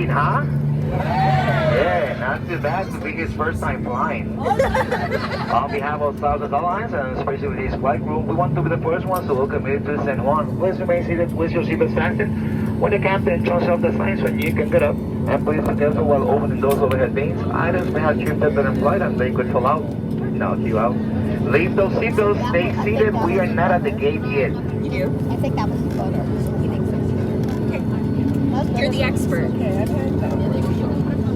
exciting, huh? Yeah, not too bad to be his first time flying. On behalf of Southwest Airlines and especially with his flight crew, we want to be the first ones to welcome you to San Juan. Please remain seated with your seatbelts fastened. When the captain turns off the signs, when you can get up, and please be careful while opening those overhead bins. Items may have drifted during flight and they could fall out. Knock you out. Leave those seatbelts, stay seated. We are not at the gate yet. You do? I think that was the photo. You think so? Okay. You're the expert. Okay, I've heard that.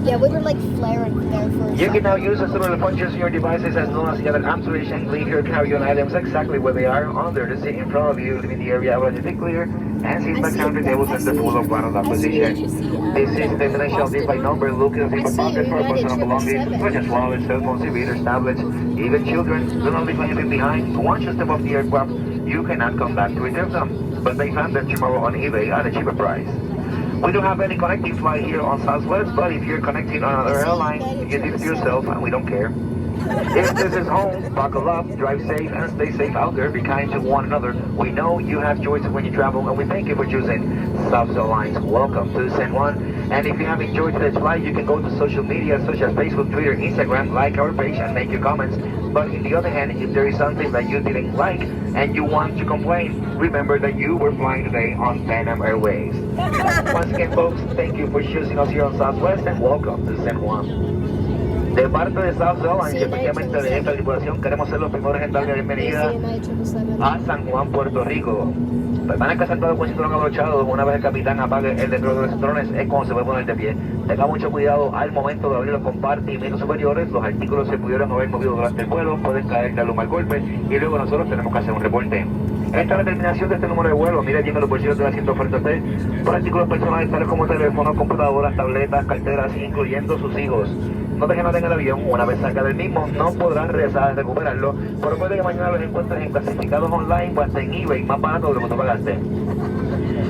Yeah, we were like flaring there for a You second. can now use the similar functions in your devices as known as the other observation. Leave your carry-on items exactly where they are under the seat in front of you, leaving the area relatively clear, and seat back counter tables in the full of one of that position. This is the definition of this by number. Look in the paper pocket for personal belongings, such as wallets, cell phones, e-readers, tablets, even children. Do not leave anything behind. Once you step off the aircraft, you cannot come back to retrieve them, but they found them tomorrow on eBay at a cheaper price. We don't have any connecting flight here on Southwest, but if you're connecting on another airline, you did it yourself and we don't care. If this is home, buckle up, drive safe, and stay safe out there. Be kind to one another. We know you have choices when you travel, and we thank you for choosing Southwest Airlines. Welcome to San Juan. And if you have enjoyed today's flight, you can go to social media such as Facebook, Twitter, Instagram, like our page, and make your comments. But on the other hand, if there is something that you didn't like and you want to complain, remember that you were flying today on Pan Am Airways. Once again, folks, thank you for choosing us here on Southwest, and welcome to San Juan. De parte de Southwest Airlines, y especialmente de esta tripulación, queremos ser los primeros en darle la bienvenida a San Juan, Puerto Rico. Permanezca sentado con el cinturón abrochado. Una vez el capitán apague el letrero de los cinturones, es cuando se puede poner de pie. Tenga mucho cuidado al momento de abrir los compartimientos superiores. Los artículos se pudieron haber movido durante el vuelo, pueden caer de un mal golpe y luego nosotros tenemos que hacer un reporte. Esta es la terminación de este número de vuelo. Mire bien en los bolsillos del asiento frente a usted por artículos personales tales como teléfonos, computadoras, tabletas, carteras, incluyendo sus hijos. No deje nada en el avión. Una vez salga del mismo, no podrán regresar a recuperarlo, pero puede que mañana los encuentres en clasificados online o hasta en eBay, más barato de lo que tú pagaste.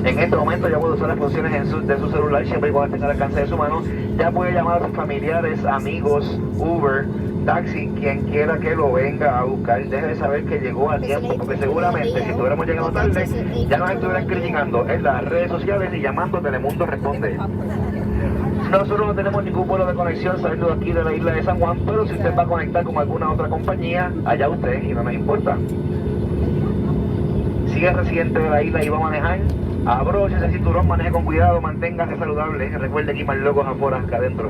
En este momento ya puede usar las funciones de su celular siempre y cuando tenga al alcance de su mano. Ya puede llamar a sus familiares, amigos, Uber, taxi, quien quiera que lo venga a buscar. Deje de saber que llegó a tiempo, porque seguramente si estuviéramos llegando tarde, ya nos estuvieran criticando en las redes sociales y llamando. Telemundo responde. Nosotros no tenemos ningún vuelo de conexión saliendo de aquí de la isla de San Juan, pero si usted va a conectar con alguna otra compañía, allá usted y no nos importa. Si es residente de la isla y va a manejar, abroche ese cinturón, maneje con cuidado, manténgase saludable, recuerde que hay más locos afuera que adentro.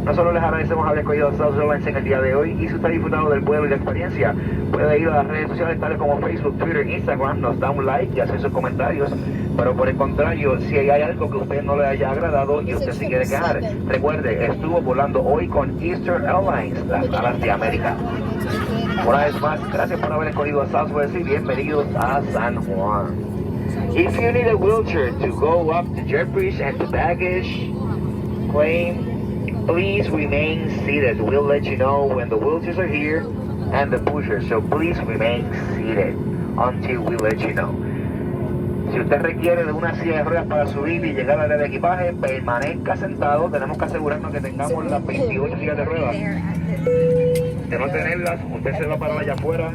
Nosotros les agradecemos haber escogido a Southwest Airlines en el día de hoy, y si usted ha disfrutado del vuelo y la experiencia, puede ir a las redes sociales tales como Facebook, Twitter, Instagram, nos da un like y hacer sus comentarios. Pero por el contrario, si hay algo que a usted no le haya agradado y usted se quiere quejar, recuerde, estuvo volando hoy con Eastern Airlines, las alas de América. Una vez más, gracias por haber escogido a Southwest y bienvenidos a San Juan. If you need a wheelchair to go up to Jeffries and to baggage claim, please remain seated. We'll let you know when the wheelchairs are here and the pushers, so please remain seated until we let you know. Si usted requiere de una silla de ruedas para subir y llegar al área de equipaje, permanezca sentado. Tenemos que asegurarnos que tengamos las 28 sillas de ruedas. De no tenerlas, usted se va para allá afuera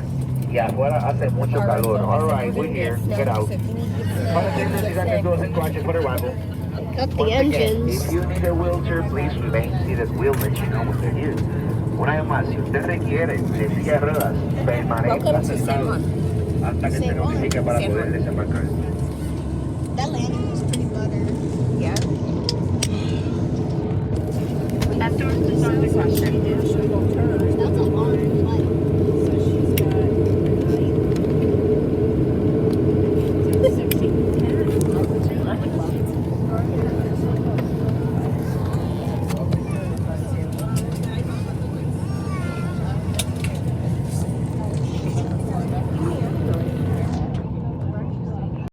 y afuera hace mucho calor. Alright, we're here. Get out. Para attendees is at the doors and crunches for arrival. Cut the Once again, engines. if you need a wheelchair, please remain seated. We'll let you know when they're here. Una vez más, si usted requiere de silla de ruedas, permanezca sentado hasta que se notifique para poder desembarcar. That landing was pretty butter. Yeah. That door is on the question. That's a long flight.